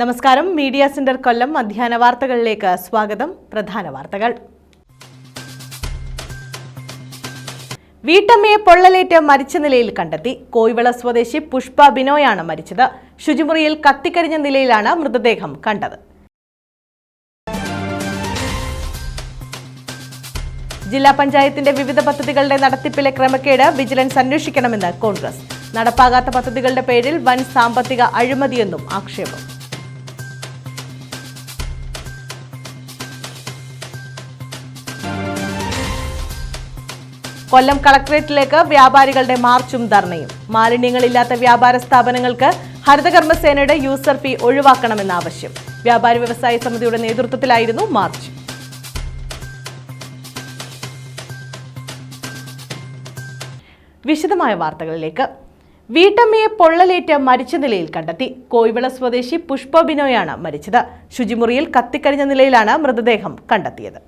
നമസ്കാരം. Media centre കൊല്ലം മധ്യാഹ്ന വാർത്തകളിലേക്ക് സ്വാഗതം. പ്രധാന വാർത്തകൾ. വീട്ടമ്മയെ പൊള്ളലേറ്റ് മരിച്ച നിലയിൽ കണ്ടെത്തി. കോയിവിള സ്വദേശി പുഷ്പ ബിനോയാണ് മരിച്ചത്. ശുചിമുറിയിൽ കത്തിക്കരിഞ്ഞ നിലയിലാണ് മൃതദേഹം കണ്ടത്. ജില്ലാ പഞ്ചായത്തിന്റെ വിവിധ പദ്ധതികളുടെ നടത്തിപ്പിലെ ക്രമക്കേട് വിജിലൻസ് അന്വേഷിക്കണമെന്ന് കോൺഗ്രസ്. നടപ്പാകാത്ത പദ്ധതികളുടെ പേരിൽ വൻ സാമ്പത്തിക അഴിമതിയെന്നും ആക്ഷേപം. കൊല്ലം കളക്ടറേറ്റിലേക്ക് വ്യാപാരികളുടെ മാർച്ചും ധർണയും. മാലിന്യങ്ങളില്ലാത്ത വ്യാപാര സ്ഥാപനങ്ങൾക്ക് ഹരിതകർമ്മസേനയുടെ യൂസർ ഫീ ഒഴിവാക്കണമെന്ന ആവശ്യം. വ്യാപാരി വ്യവസായ സമിതിയുടെ നേതൃത്വത്തിലായിരുന്നു മാർച്ച്. വിശദമായ വാർത്തകളിലേക്ക്. വീട്ടമ്മയെ പൊള്ളലേറ്റ് മരിച്ച നിലയിൽ കണ്ടെത്തി. കോയിവിള സ്വദേശി പുഷ്പ ബിനോയാണ് മരിച്ചത്. ശുചിമുറിയിൽ കത്തിക്കരിഞ്ഞ നിലയിലാണ് മൃതദേഹം കണ്ടെത്തിയത്.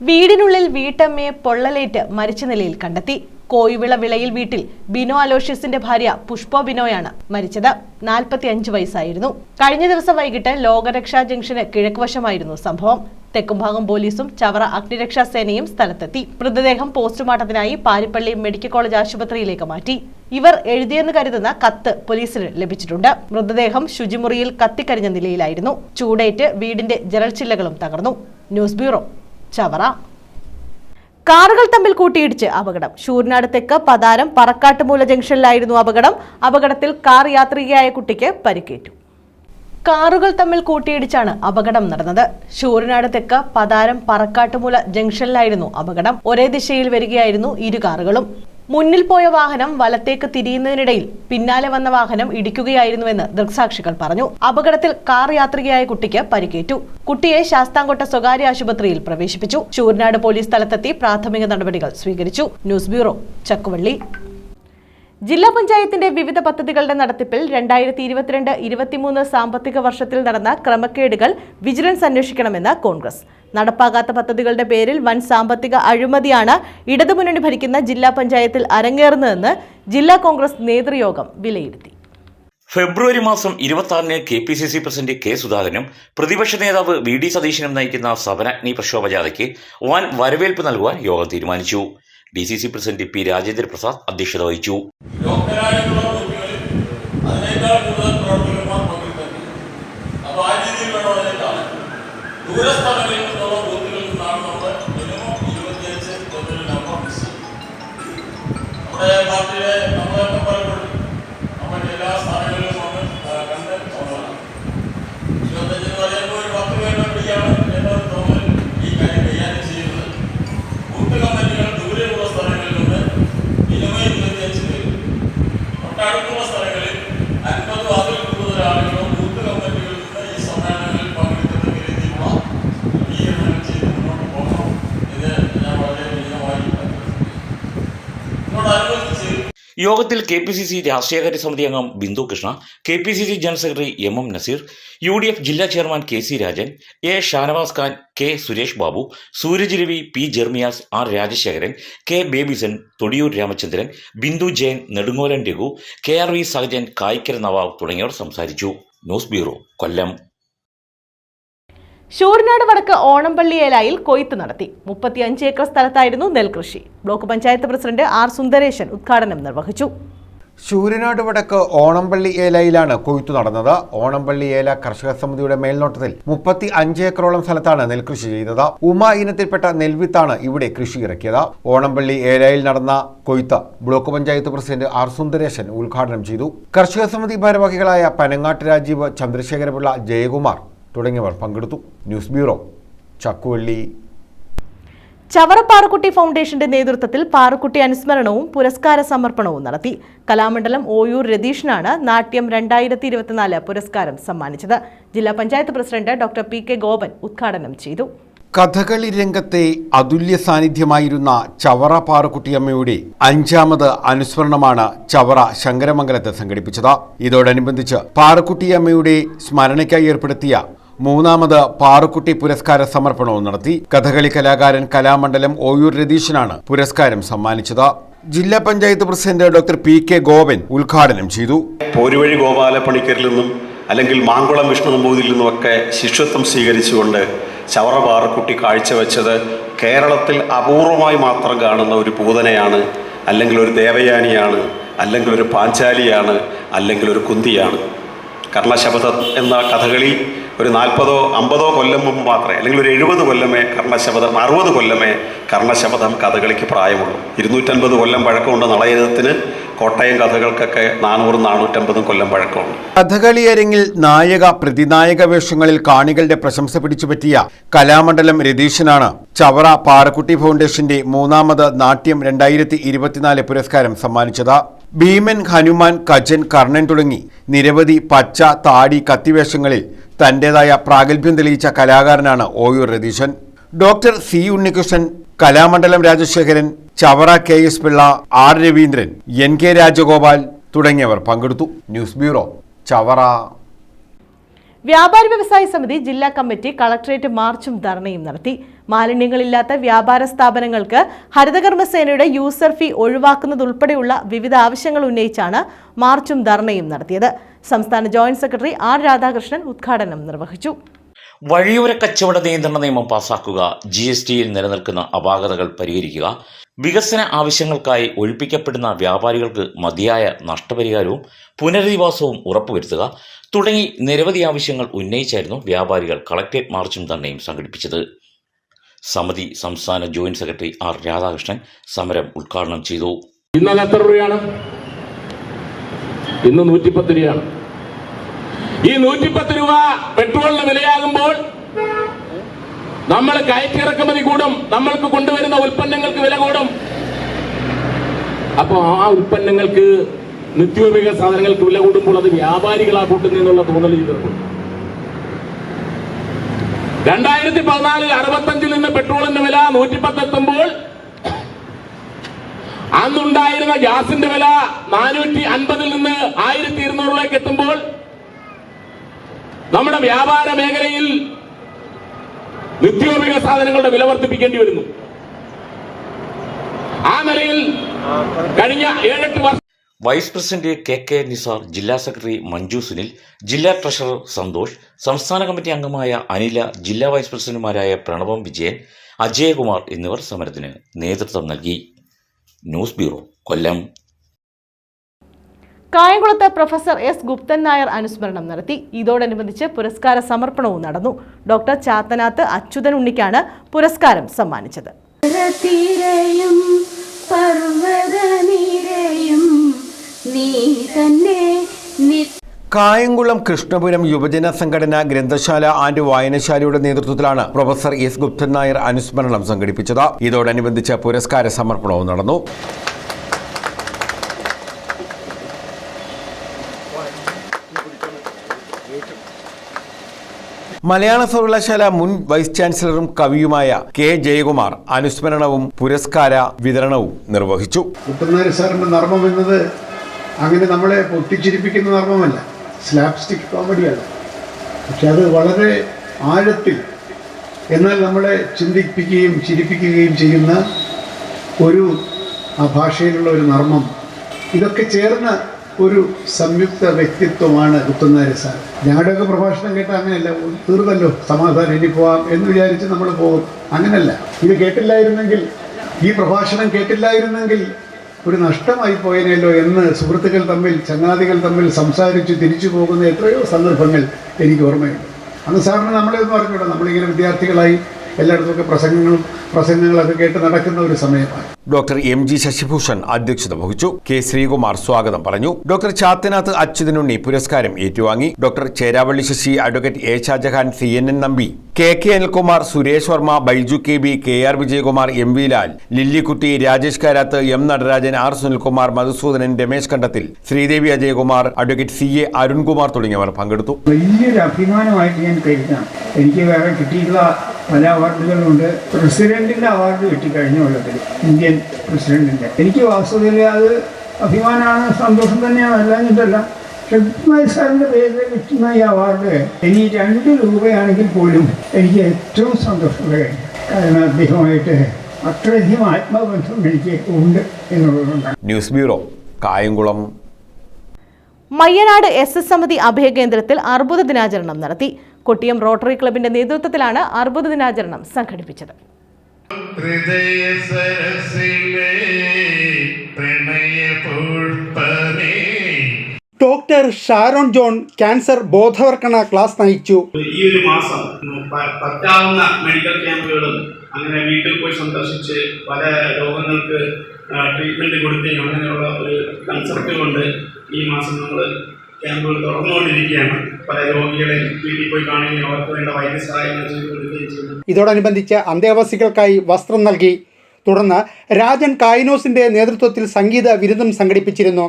വീടിനുള്ളിൽ വീട്ടമ്മയെ പൊള്ളലേറ്റ് മരിച്ച നിലയിൽ കണ്ടെത്തി. കോയിവിള വിളയിൽ വീട്ടിൽ ബിനോ അലോഷ്യസിന്റെ ഭാര്യ പുഷ്പ ബിനോയാണ് മരിച്ചത്. 45 വയസ്സായിരുന്നു. കഴിഞ്ഞ ദിവസം വൈകിട്ട് ലോകരക്ഷാ ജംഗ്ഷന് കിഴക്കുവശമായിരുന്നു സംഭവം. തെക്കുംഭാഗം പോലീസും ചവറ അഗ്നിരക്ഷാ സേനയും സ്ഥലത്തെത്തി. മൃതദേഹം പോസ്റ്റ്മോർട്ടത്തിനായി പാരിപ്പള്ളി മെഡിക്കൽ കോളേജ് ആശുപത്രിയിലേക്ക് മാറ്റി. ഇവർ എഴുതിയെന്ന് കരുതുന്ന കത്ത് പോലീസിന് ലഭിച്ചിട്ടുണ്ട്. മൃതദേഹം ശുചിമുറിയിൽ കത്തിക്കരിഞ്ഞ നിലയിലായിരുന്നു. ചൂടേറ്റ് വീടിന്റെ ജനൽച്ചില്ലകളും തകർന്നു. News bureau, Chavara. കാറുകൾ തമ്മിൽ കൂട്ടിയിടിച്ച് അപകടം. ശൂരനാട് തെക്ക് പതാരം പറക്കാട്ടുമൂല ജംഗ്ഷനിലായിരുന്നു അപകടം. അപകടത്തിൽ കാർ യാത്രികയായ കുട്ടിക്ക് പരിക്കേറ്റു. കാറുകൾ തമ്മിൽ കൂട്ടിയിടിച്ചാണ് അപകടം നടന്നത്. ശൂരനാട് തെക്ക് പതാരം പറക്കാട്ടുമൂല ജംഗ്ഷനിലായിരുന്നു അപകടം. ഒരേ ദിശയിൽ വരികയായിരുന്നു ഇരു കാറുകളും. മുന്നിൽ പോയ വാഹനം വലത്തേക്ക് തിരിയുന്നതിനിടയിൽ പിന്നാലെ വന്ന വാഹനം ഇടിക്കുകയായിരുന്നുവെന്ന് ദൃക്സാക്ഷികൾ പറഞ്ഞു. അപകടത്തിൽ കാർ യാത്രികയായ കുട്ടിക്ക് പരിക്കേറ്റു. കുട്ടിയെ ശാസ്താംകോട്ട സ്വകാര്യ ആശുപത്രിയിൽ പ്രവേശിപ്പിച്ചു. ശൂരനാട് പോലീസ് സ്ഥലത്തെത്തി പ്രാഥമിക നടപടികൾ സ്വീകരിച്ചു. News bureau, Chakkuvalli. ജില്ലാ പഞ്ചായത്തിന്റെ വിവിധ പദ്ധതികളുടെ നടത്തിപ്പിൽ 2022-23 സാമ്പത്തിക വർഷത്തിൽ നടന്ന ക്രമക്കേടുകൾ വിജിലൻസ് അന്വേഷിക്കണമെന്ന് കോൺഗ്രസ്. നടപ്പാകാത്ത പദ്ധതികളുടെ പേരിൽ വൻ സാമ്പത്തിക അഴിമതിയാണ് ഇടതുമുന്നണി ഭരിക്കുന്ന ജില്ലാ പഞ്ചായത്തിൽ അരങ്ങേറുന്നതെന്ന് ജില്ലാ കോൺഗ്രസ് നേതൃയോഗം വിലയിരുത്തി. ഫെബ്രുവരി മാസം 26-ന് KPCC പ്രസിഡന്റ് കെ സുധാകരനും പ്രതിപക്ഷ നേതാവ് VD സതീശനും നയിക്കുന്ന സമരാഗ്നി പ്രക്ഷോഭജാഥയ്ക്ക് വൻ വരവേൽപ്പ് നൽകുവാൻ യോഗം തീരുമാനിച്ചു. DCC president P. Rajendra Prasad അധ്യക്ഷത വഹിച്ചു. യോഗത്തിൽ KPCC രാഷ്ട്രീയകാര്യ സമിതി അംഗം Bindu Krishna, KPCC general secretary MM Naseer, UDF ജില്ലാ chairman KC Rajan, A. Shanavas Khan, K. Suresh Babu, Sooraj Ravi, P. Jermias, R. Rajasekharan, K. Babyson, Thodiyoor Ramachandran, Bindu Jayan, Nedungolan Raghu, KRV Sahajan, Kayikkara Nawab തുടങ്ങിയവർ സംസാരിച്ചു. ന്യൂസ് ബ്യൂറോ, കൊല്ലം. ശൂരനാട് വടക്ക് ഓണംപള്ളി ഏലായിൽ കൊയ്ത്ത് നടത്തി. 35 ഏക്കർ സ്ഥലത്തായിരുന്നു നെൽകൃഷി. Block panchayat president R. Sundaresan ഉദ്ഘാടനം നിർവഹിച്ചു. ശൂരനാട് വടക്ക് ഓണംപള്ളി ഏലയിലാണ് കൊയ്ത്തു നടന്നത്. ഓണംപള്ളി ഏല കർഷക സമിതിയുടെ മേൽനോട്ടത്തിൽ 35 ഏക്കറോളം സ്ഥലത്താണ് നെൽകൃഷി ചെയ്തത്. ഉമ ഇനത്തിൽപ്പെട്ട നെൽവിത്താണ് ഇവിടെ കൃഷി ഇറക്കിയത്. ഓണംപള്ളി ഏലയിൽ നടന്ന കൊയ്ത്ത് block panchayat president R. Sundaresan ഉദ്ഘാടനം ചെയ്തു. കർഷക സമിതി ഭാരവാഹികളായ പനങ്ങാട്ട് രാജീവ്, ചന്ദ്രശേഖരപിള്ള, ജയകുമാർ തുടങ്ങിയവർ പങ്കെടുത്തു. News bureau, Chakkuvalli. ചവറ പാറുക്കുട്ടി ഫൗണ്ടേഷന്റെ നേതൃത്വത്തിൽ പാറുക്കുട്ടി അനുസ്മരണവും പുരസ്കാര സമർപ്പണവും നടത്തി. കലാമണ്ഡലം OUR രതീഷിനാണ് നാട്യം 2024 പുരസ്കാരം സമ്മാനിച്ചത്. ജില്ലാ panchayat president doctor PK Gopan ഉദ്ഘാടനം ചെയ്തു. കഥകളി രംഗത്തെ അതുല്യ സാന്നിധ്യമായിരുന്ന ചവറ പാറുക്കുട്ടിയമ്മയുടെ 5ാമത് അനുസ്മരണമാണ് ചവറ ശങ്കരമംഗലത്ത് സംഘടിപ്പിച്ചത്. ഇതോടനുബന്ധിച്ച് പാറുക്കുട്ടിയമ്മയുടെ സ്മരണയ്ക്കായി ഏർപ്പെടുത്തിയ 3ാമത് പാറുക്കുട്ടി പുരസ്കാര സമർപ്പണവും നടത്തി. കഥകളി കലാകാരൻ കലാമണ്ഡലം OUR രതീഷിനാണ് പുരസ്കാരം സമ്മാനിച്ചത്. ജില്ലാ panchayat president doctor PK Gopan ഉദ്ഘാടനം ചെയ്തു. പോരുവഴി ഗോപാല പണിക്കരിൽ നിന്നും അല്ലെങ്കിൽ മാങ്കുളം വിഷ്ണു നമ്പൂതിരിൽ നിന്നുമൊക്കെ ശിഷ്യത്വം സ്വീകരിച്ചുകൊണ്ട് ചവറ പാറക്കുട്ടി കാഴ്ചവെച്ചത് കേരളത്തിൽ അപൂർവമായി മാത്രം കാണുന്ന ഒരു പൂതനയാണ്, അല്ലെങ്കിൽ ഒരു ദേവയാനിയാണ്, അല്ലെങ്കിൽ ഒരു പാഞ്ചാലിയാണ്, അല്ലെങ്കിൽ ഒരു കുന്തിയാണ്. കർണശബദം എന്ന കഥകളി ഒരു 40-50 കൊല്ലം മുമ്പ് മാത്രമേ, അല്ലെങ്കിൽ ഒരു 70 കൊല്ലമേ കർണശബദം, 60 കൊല്ലമേ കർണശബദം കഥകളിക്ക് പ്രായമുള്ളൂ. 250 കൊല്ലം പഴക്കമുണ്ട് നളയത്തിന്. കോട്ടയം കഥകൾക്കൊക്കെ 400-450 കൊല്ലം പഴക്കമുണ്ട്. കഥകളി അരങ്ങിൽ നായക പ്രതിനായക വേഷങ്ങളിൽ കാണികളുടെ പ്രശംസ പിടിച്ചുപറ്റിയ കലാമണ്ഡലം രതീശനാണ് ചവറ പാറക്കുട്ടി ഫൗണ്ടേഷന്റെ 3ാമത് നാട്യം 2024 പുരസ്കാരം സമ്മാനിച്ചത്. ഭീമൻ, ഹനുമാൻ, കജൻ, കർണൻ തുടങ്ങി നിരവധി പച്ച, താടി, കത്തിവേഷങ്ങളിൽ തന്റേതായ പ്രാഗൽഭ്യം തെളിയിച്ച കലാകാരനാണ് Oyoor Ratheeshan. Doctor C Unnikrishnan, Kalamandalam Rajasekharan, Chavara KS Pillai, R Raveendran, NK Rajagopal തുടങ്ങിയവർ പങ്കെടുത്തു. News bureau, Chavara. വ്യാപാരി വ്യവസായ സമിതി ജില്ലാ കമ്മിറ്റി കളക്ടറേറ്റ് മാർച്ചും ധർണയും നടത്തി. മാലിന്യങ്ങളില്ലാത്ത വ്യാപാര സ്ഥാപനങ്ങൾക്ക് ഹരിതകർമ്മസേനയുടെ യൂസർ ഫീ ഒഴിവാക്കുന്നതുൾപ്പെടെയുള്ള വിവിധ ആവശ്യങ്ങൾ ഉന്നയിച്ചാണ് മാർച്ചും ധർണയും നടത്തിയത്. സംസ്ഥാന ജോയിന്റ് സെക്രട്ടറി R രാധാകൃഷ്ണൻ ഉദ്ഘാടനം നിർവഹിച്ചു. വഴിയോര കച്ചവട നിയന്ത്രണ നിയമം പാസാക്കുക, GSTയിൽ നിലനിൽക്കുന്ന അപാകതകൾ പരിഹരിക്കുക, വികസന ആവശ്യങ്ങൾക്കായി ഒഴിപ്പിക്കപ്പെടുന്ന വ്യാപാരികൾക്ക് മതിയായ നഷ്ടപരിഹാരവും പുനരധിവാസവും ഉറപ്പുവരുത്തുക തുടങ്ങി നിരവധി ആവശ്യങ്ങൾ ഉന്നയിച്ചായിരുന്നു വ്യാപാരികൾ കളക്ടറേറ്റ് മാർച്ചും ധർണയും സംഘടിപ്പിച്ചത്. സമിതി സംസ്ഥാന ജോയിന്റ് സെക്രട്ടറി R രാധാകൃഷ്ണൻ സമരം ഉദ്ഘാടനം ചെയ്തു. ഇന്നത് എത്ര രൂപയാണ്? ഇന്ന് 110 രൂപയാണ്. ഈ 110 രൂപ പെട്രോളിന് വിലയാകുമ്പോൾ നമ്മൾ കയറ്റിറക്കുമതി കൂടും, നമ്മൾക്ക് കൊണ്ടുവരുന്ന ഉൽപ്പന്നങ്ങൾക്ക് വില കൂടും. അപ്പോൾ ആ ഉൽപ്പന്നങ്ങൾക്ക്, നിത്യോപയോഗ സാധനങ്ങൾക്ക് വില കൂടുമ്പോൾ അത് വ്യാപാരികളാ കൂട്ടുന്നതെന്നുള്ള തോന്നൽ ചെയ്തിട്ടുണ്ട്. 2014 65 നിന്ന് പെട്രോളിന്റെ വില 110 എത്തുമ്പോൾ അന്നുണ്ടായിരുന്ന ഗ്യാസിന്റെ വില 450 നിന്ന് 1200 എത്തുമ്പോൾ നമ്മുടെ വ്യാപാര മേഖലയിൽ നിത്യോപയോഗ സാധനങ്ങളുടെ വില വർദ്ധിപ്പിക്കേണ്ടി വരുന്നു. ആ നിലയിൽ കഴിഞ്ഞ 7-8 വർഷം വൈസ് പ്രസിഡന്റ് KK നിസാർ, ജില്ലാ സെക്രട്ടറി മഞ്ജു സുനിൽ, ജില്ലാ ട്രഷറർ സന്തോഷ്, സംസ്ഥാന കമ്മിറ്റി അംഗമായ അനില, ജില്ലാ വൈസ് പ്രസിഡന്റുമാരായ പ്രണവം വിജയൻ, അജയകുമാർ എന്നിവർ സമരത്തിന് നേതൃത്വം നൽകി. ന്യൂസ് ബ്യൂറോ, കൊല്ലം. കായംകുളത്ത് പ്രൊഫസർ S ഗുപ്തൻ നായർ അനുസ്മരണം നടത്തി. ഇതോടനുബന്ധിച്ച് പുരസ്കാര സമർപ്പണവും നടന്നു. ഡോക്ടർ ചാത്തനാത്ത് അച്യുതൻ ഉണ്ണിക്കാണ് പുരസ്കാരം സമ്മാനിച്ചത്. കായംകുളം കൃഷ്ണപുരം യുവജന സംഘടന ഗ്രന്ഥശാല ആൻഡ് വായനശാലയുടെ നേതൃത്വത്തിലാണ് പ്രൊഫസർ S ഗുപ്തൻ നായർ അനുസ്മരണം സംഘടിപ്പിച്ചത്. ഇതോടനുബന്ധിച്ച് പുരസ്കാര സമർപ്പണവും നടന്നു. മലയാള സർവകലാശാല മുൻ വൈസ് ചാൻസലറും കവിയുമായ K ജയകുമാർ അനുസ്മരണവും പുരസ്കാര വിതരണവും നിർവഹിച്ചു. ഗുപ്തൻ സാറിന്റെ നർമ്മം എന്നത് അങ്ങനെ നമ്മളെ പൊട്ടിച്ചിരിപ്പിക്കുന്ന നർമ്മമല്ല, സ്ലാപ്സ്റ്റിക് കോമഡിയാണ്. പക്ഷെ അത് വളരെ ആഴത്തിൽ, എന്നാൽ നമ്മളെ ചിന്തിപ്പിക്കുകയും ചിരിപ്പിക്കുകയും ചെയ്യുന്ന ഒരു ആ ഭാഷയിലുള്ള ഒരു നർമ്മം, ഇതൊക്കെ ചേർന്ന ഒരു സംയുക്ത വ്യക്തിത്വമാണ് ഗുപ്തൻ സാർ. ഞങ്ങളുടെയൊക്കെ പ്രഭാഷണം കേട്ടാൽ അങ്ങനെയല്ല, തീർന്നല്ലോ സമാധാനം, ഇനി പോവാം എന്ന് വിചാരിച്ച് നമ്മൾ പോകും. അങ്ങനല്ല. ഇത് കേട്ടില്ലായിരുന്നെങ്കിൽ, ഈ പ്രഭാഷണം കേട്ടില്ലായിരുന്നെങ്കിൽ ഒരു നഷ്ടമായി പോയനല്ലോ എന്ന് സുഹൃത്തുക്കൾ തമ്മിൽ, ചങ്ങാതികൾ തമ്മിൽ സംസാരിച്ച് തിരിച്ചു പോകുന്ന എത്രയോ സന്ദർഭങ്ങൾ എനിക്ക് ഓർമ്മയുണ്ട്. അന്ന് സാറിന് നമ്മളെ ഒന്നും അറിഞ്ഞൂടാ, നമ്മളിങ്ങനെ വിദ്യാർത്ഥികളായി എല്ലായിടത്തുമൊക്കെ പ്രസംഗങ്ങളൊക്കെ കേട്ട് നടക്കുന്ന ഒരു സമയമാണ്. ഡോക്ടർ MG ശശിഭൂഷൺ അധ്യക്ഷത വഹിച്ചു. K ശ്രീകുമാർ സ്വാഗതം പറഞ്ഞു. ഡോക്ടർ ചാത്തനാത്ത് അച്യുതനുണ്ണി പുരസ്കാരം ഏറ്റുവാങ്ങി. Doctor Cheravally Sasi, advocate A Shajahan, CNN Nambi, KK Anilkumar, Suresh Varma, Baiju KB, KR Vijayakumar, MV Lal, Lillikutty, Rajesh Karath, M Natarajan, R Sunilkumar, Madhusoodanan, Ramesh Kandathil, Sreedevi Ajayakumar, advocate CA Arunkumar തുടങ്ങിയവർ പങ്കെടുത്തു. വലിയൊരു അഭിമാനമായിട്ട് ഞാൻ കരുതാം. എനിക്ക് വേറെ കിട്ടിയിട്ടുള്ള പല അവാർഡുകളുണ്ട്. പ്രസിഡന്റിന്റെ അവാർഡ് കിട്ടിക്കഴിഞ്ഞ കൊല്ലത്തിൽ, ഇന്ത്യൻ പ്രസിഡന്റിന്റെ. എനിക്ക് വാസ്തവത്തിൽ അത് അഭിമാനമാണ്, സന്തോഷം തന്നെയാണ്, അല്ലാഞ്ഞിട്ടല്ല. ഗുപ്തൻ സാറിന്റെ പേരിൽ കിട്ടുന്ന ഈ അവാർഡ് ഇനി 2 രൂപയാണെങ്കിൽ പോലും എനിക്ക് ഏറ്റവും സന്തോഷമുള്ള കാര്യം. കാരണം അദ്ദേഹമായിട്ട് അത്രയധികം ആത്മബന്ധം എനിക്ക് ഉണ്ട് എന്നുള്ളതുകൊണ്ടാണ്. News bureau, Kayamkulam. Mayyanad SS Samiti അഭയകേന്ദ്രത്തിൽ അർബുദ ദിനാചരണം നടത്തി. കൊട്ടിയം റോട്ടറി ക്ലബിന്റെ നേതൃത്വത്തിലാണ് അർബുദ ദിനാചരണം സംഘടിപ്പിച്ചത്. ഡോക്ടർ ഷാരോൺ ജോൺ ക്യാൻസർ ബോധവൽക്കരണ ക്ലാസ് നയിച്ചു. ഈ ഒരു മാസം പറ്റാവുന്ന മെഡിക്കൽ ക്യാമ്പുകളും അങ്ങനെ വീട്ടിൽ പോയി സന്ദർശിച്ച് പല രോഗങ്ങൾക്ക് ട്രീറ്റ്മെന്റ് കൊടുക്കുകയും അങ്ങനെയുള്ള ഒരു കൺസെപ്റ്റ് കൊണ്ട് ഈ മാസം നമ്മൾ ക്യാമ്പുകൾ തുറന്നുകൊണ്ടിരിക്കുകയാണ്. പല രോഗികളെയും വീട്ടിൽ പോയി കാണുകയും അവർക്ക് വേണ്ട വൈദ്യസഹായങ്ങൾ ചെയ്തു കൊടുക്കുകയും ചെയ്യുന്നു. ഇതോടനുബന്ധിച്ച് അന്തേവാസികൾക്കായി വസ്ത്രം നൽകി. തുടർന്ന് രാജൻ കായിനോസിന്റെ നേതൃത്വത്തിൽ സംഗീത വിരുന്നും സംഘടിപ്പിച്ചിരുന്നു.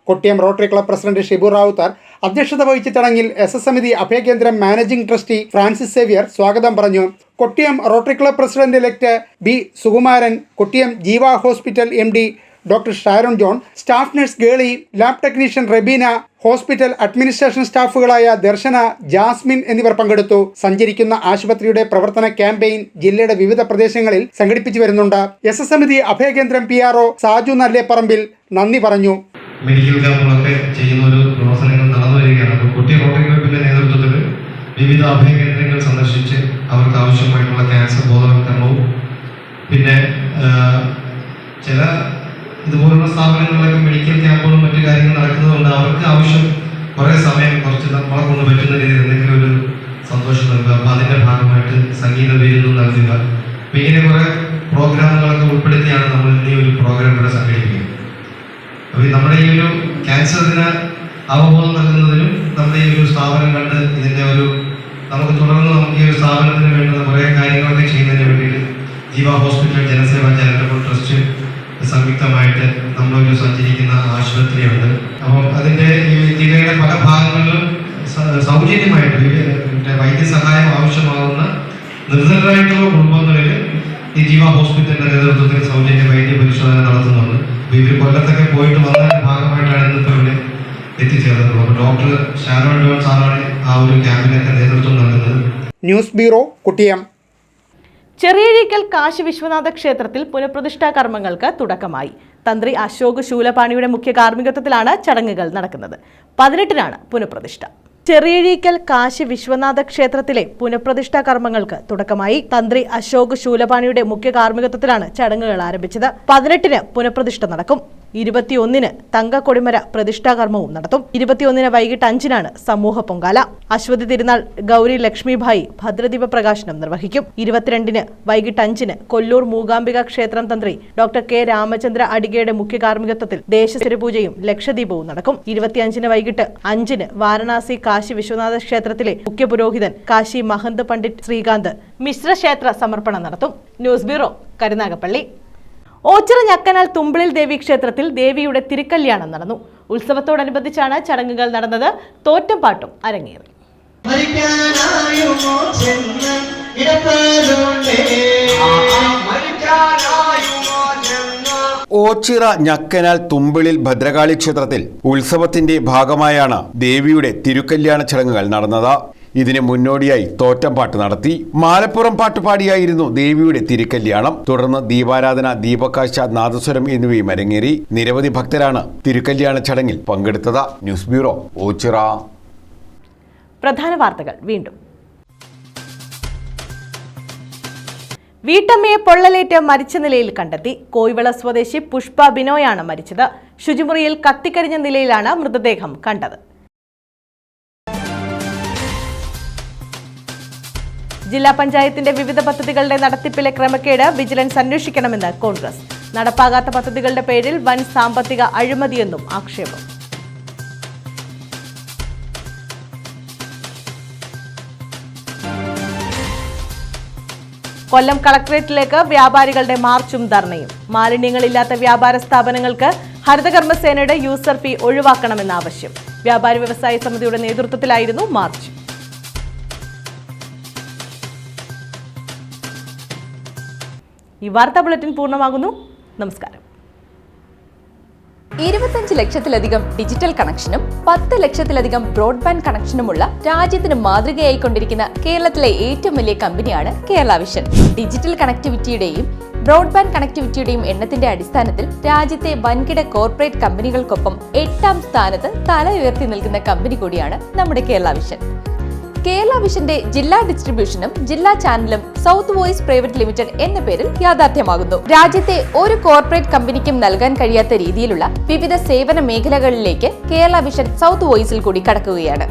Kottiyam rotary club president Shibu Rawther അധ്യക്ഷത വഹിച്ച ചടങ്ങിൽ SS സമിതി അഭയകേന്ദ്രം മാനേജിംഗ് ട്രസ്റ്റി ഫ്രാൻസിസ് സേവ്യർ സ്വാഗതം പറഞ്ഞു. Kottiyam rotary club president elect B Sukumaran, Kottiyam Jeeva hospital MD doctor Sharon John, staff nurse Gely, lab technician Rebeena, hospital administration സ്റ്റാഫുകളായ ദർശന, ജാസ്മിൻ എന്നിവർ പങ്കെടുത്തു. സഞ്ചരിക്കുന്ന ആശുപത്രിയുടെ പ്രവർത്തന ക്യാമ്പയിൻ ജില്ലയുടെ വിവിധ പ്രദേശങ്ങളിൽ സംഘടിപ്പിച്ചു വരുന്നുണ്ട്. SS സമിതി അഭയകേന്ദ്രം PRO സാജു നല്ലേപ്പറമ്പിൽ നന്ദി പറഞ്ഞു. മെഡിക്കൽ ക്യാമ്പുകളൊക്കെ ചെയ്യുന്ന ഒരു പ്രവർത്തനങ്ങൾ നടന്നു വരികയാണ്. അപ്പോൾ കൊട്ടിയം റോട്ടറി ക്ലബിൻ്റെ നേതൃത്വത്തിൽ വിവിധ അഭയകേന്ദ്രങ്ങൾ സന്ദർശിച്ച് അവർക്ക് ആവശ്യമായിട്ടുള്ള ക്യാൻസർ ബോധവൽക്കരണവും പിന്നെ ചില ഇതുപോലുള്ള സ്ഥാപനങ്ങളിലൊക്കെ മെഡിക്കൽ ക്യാമ്പുകളും മറ്റു കാര്യങ്ങൾ നടക്കുന്നതുകൊണ്ട് അവർക്ക് ആവശ്യം കുറേ സമയം കുറച്ച് നമ്മളെ കൊണ്ട് പറ്റുന്ന രീതിയിൽ എന്തെങ്കിലും ഒരു സന്തോഷം നൽകുക. അപ്പോൾ അതിൻ്റെ ഭാഗമായിട്ട് സംഗീത വിരുന്നും നൽകുക. അപ്പോൾ ഇങ്ങനെ കുറേ പ്രോഗ്രാമുകളൊക്കെ ഉൾപ്പെടുത്തിയാണ് നമ്മൾ ഈ ഒരു പ്രോഗ്രാം ഇവിടെ സംഘടിപ്പിക്കുന്നത്. അപ്പോൾ നമ്മുടെ ഈ ഒരു ക്യാൻസറിന് അവബോധം നൽകുന്നതിനും നമ്മുടെ ഈ ഒരു സ്ഥാപനം കണ്ട് ഇതിൻ്റെ ഒരു നമുക്ക് തുടർന്ന് നമുക്ക് ഈ ഒരു സ്ഥാപനത്തിന് വേണ്ടുന്ന കുറേ കാര്യങ്ങളൊക്കെ ചെയ്യുന്നതിന് വേണ്ടിയിട്ട് ജീവ ഹോസ്പിറ്റൽ ജനസേവ ചാരിറ്റബിൾ ട്രസ്റ്റ് സംയുക്തമായിട്ട് നമ്മളൊരു സഞ്ചരിക്കുന്ന ആശുപത്രിയുണ്ട്. അപ്പം അതിൻ്റെ ഈ ജില്ലയുടെ പല ഭാഗങ്ങളിലും സൗജന്യമായിട്ട് വൈദ്യസഹായം ആവശ്യമാകുന്ന നിർധനരായിട്ടുള്ള കുടുംബങ്ങളിൽ ഈ ജീവ ഹോസ്പിറ്റലിൻ്റെ നേതൃത്വത്തിൽ സൗജന്യ വൈദ്യ പരിശോധന നടത്തുന്നുണ്ട്. അപ്പോൾ ഇവർ കൊല്ലത്തൊക്കെ പോയിട്ട് വന്നതിൻ്റെ ഭാഗമായിട്ടാണ് ഇന്നിപ്പോൾ ഇവിടെ എത്തിച്ചേർന്നത്. അപ്പോൾ ഡോക്ടർ ഷാരോൺ ജോൺ സാറാണ് ആ ഒരു ക്യാമ്പിനൊക്കെ നേതൃത്വം നൽകുന്നത്. News bureau, Kottiyam. ചെറിയഴീക്കൽ കാശി വിശ്വനാഥ ക്ഷേത്രത്തിൽ പുനഃപ്രതിഷ്ഠാ കർമ്മങ്ങൾക്ക് തുടക്കമായി. തന്ത്രി അശോക് ശൂലപാണിയുടെ മുഖ്യ കാർമ്മികത്വത്തിലാണ് ചടങ്ങുകൾ നടക്കുന്നത്. 18-നാണ് പുനഃപ്രതിഷ്ഠ. ചെറിയഴീക്കൽ കാശി വിശ്വനാഥ ക്ഷേത്രത്തിലെ പുനഃപ്രതിഷ്ഠാ കർമ്മങ്ങൾക്ക് തുടക്കമായി. തന്ത്രി അശോക് ശൂലപാണിയുടെ മുഖ്യ കാർമ്മികത്വത്തിലാണ് ചടങ്ങുകൾ ആരംഭിച്ചത്. 18-ന് പുനഃപ്രതിഷ്ഠ നടക്കും. 21-ന് തങ്കക്കൊടിമര പ്രതിഷ്ഠാകർമ്മവും നടത്തും. 21-ന് വൈകിട്ട് 5-നാണ് സമൂഹ പൊങ്കാല. അശ്വതി തിരുനാൾ ഗൗരി ലക്ഷ്മിഭായി ഭദ്രദീപ പ്രകാശനം നിർവഹിക്കും. 22-ന് വൈകിട്ട് 5-ന് കൊല്ലൂർ മൂകാംബിക ക്ഷേത്രം തന്ത്രി ഡോക്ടർ K രാമചന്ദ്ര അടികയുടെ മുഖ്യ കാർമ്മികത്വത്തിൽ ദേശസ്വരപൂജയും ലക്ഷദീപവും നടക്കും. 25-ന് വൈകിട്ട് 5-ന് വാരണാസി കാശി വിശ്വനാഥ ക്ഷേത്രത്തിലെ മുഖ്യ പുരോഹിതൻ കാശി മഹന്ത് പണ്ഡിറ്റ് ശ്രീകാന്ത് മിശ്ര ക്ഷേത്ര സമർപ്പണം നടത്തും. News bureau, Karunagappally. ഓച്ചിറ ഞക്കനാൽ തുമ്പിളിൽ ദേവി ക്ഷേത്രത്തിൽ ദേവിയുടെ തിരുക്കല്യാണം നടന്നു. ഉത്സവത്തോടനുബന്ധിച്ചാണ് ചടങ്ങുകൾ നടന്നത്. തോറ്റം പാട്ടും അരങ്ങേറി. ഓച്ചിറ ഞക്കനാൽ തുമ്പിളിൽ ഭദ്രകാളി ക്ഷേത്രത്തിൽ ഉത്സവത്തിന്റെ ഭാഗമായാണ് ദേവിയുടെ തിരുക്കല്യാണ ചടങ്ങുകൾ നടന്നത്. ഇതിന് മുന്നോടിയായി തോറ്റംപാട്ട് നടത്തി. മാലപ്പുറം പാട്ടുപാടിയായിരുന്നു ദേവിയുടെ തിരുക്കല്യാണം. തുടർന്ന് ദീപാരാധന, ദീപകാശ, നാദസ്വരം എന്നിവയും അരങ്ങേറി. നിരവധി ഭക്തരാണ് തിരുക്കല്യാണ ചടങ്ങിൽ പങ്കെടുത്തത്. News bureau, Ochira. പ്രധാന വാർത്തകൾ വീണ്ടും. വീട്ടമ്മയെ പൊള്ളലേറ്റ് മരിച്ച നിലയിൽ കണ്ടെത്തി. കോയിവിള സ്വദേശി പുഷ്പ ബിനോയാണ് മരിച്ചത്. ശുചിമുറിയിൽ കത്തിക്കരിഞ്ഞ നിലയിലാണ് മൃതദേഹം കണ്ടത്. ജില്ലാ പഞ്ചായത്തിന്റെ വിവിധ പദ്ധതികളുടെ നടത്തിപ്പിലെ ക്രമക്കേട് വിജിലൻസ് അന്വേഷിക്കണമെന്ന് കോൺഗ്രസ്. നടപ്പാകാത്ത പദ്ധതികളുടെ പേരിൽ വൻ സാമ്പത്തിക അഴിമതിയെന്നും ആക്ഷേപം. കൊല്ലം കളക്ടറേറ്റിലേക്ക് വ്യാപാരികളുടെ മാർച്ചും ധർണയും. മാലിന്യങ്ങളില്ലാത്ത വ്യാപാര സ്ഥാപനങ്ങൾക്ക് ഹരിതകർമ്മസേനയുടെ യൂസർ ഫീ ഒഴിവാക്കണമെന്ന ആവശ്യം. വ്യാപാരി വ്യവസായ സമിതിയുടെ നേതൃത്വത്തിലായിരുന്നു മാർച്ച്. ഈ വാർത്താ ബുള്ളറ്റിൻ പൂർണ്ണമാകുന്നു. നമസ്കാരം. 25 5 ലക്ഷത്തിലധികം ഡിജിറ്റൽ കണക്ഷനും 10 ലക്ഷത്തിലധികം ബ്രോഡ്ബാൻഡ് കണക്ഷനുമുള്ള രാജ്യത്തിന് മാതൃകയായിക്കൊണ്ടിരിക്കുന്ന കേരളത്തിലെ ഏറ്റവും വലിയ കമ്പനിയാണ് കേരള വിഷൻ. ഡിജിറ്റൽ കണക്ടിവിറ്റിയുടെയും ബ്രോഡ്ബാൻഡ് കണക്ടിവിറ്റിയുടെയും എണ്ണത്തിന്റെ അടിസ്ഥാനത്തിൽ രാജ്യത്തെ വൻകിട കോർപ്പറേറ്റ് കമ്പനികൾക്കൊപ്പം 8ാം സ്ഥാനത്ത് തല ഉയർത്തി നിൽക്കുന്ന കമ്പനി കൂടിയാണ് നമ്മുടെ കേരള വിഷൻ. കേരള വിഷന്റെ ജില്ലാ ഡിസ്ട്രിബ്യൂഷനും ജില്ലാ ചാനലും സൗത്ത് വോയിസ് പ്രൈവറ്റ് ലിമിറ്റഡ് എന്ന പേരിൽ യാഥാർത്ഥ്യമാകുന്നു. രാജ്യത്തെ ഒരു കോർപ്പറേറ്റ് കമ്പനിക്കും നൽകാൻ കഴിയാത്ത രീതിയിലുള്ള വിവിധ സേവന മേഖലകളിലേക്ക് കേരള വിഷൻ സൗത്ത് വോയിസിൽ കൂടി കടക്കുകയാണ്.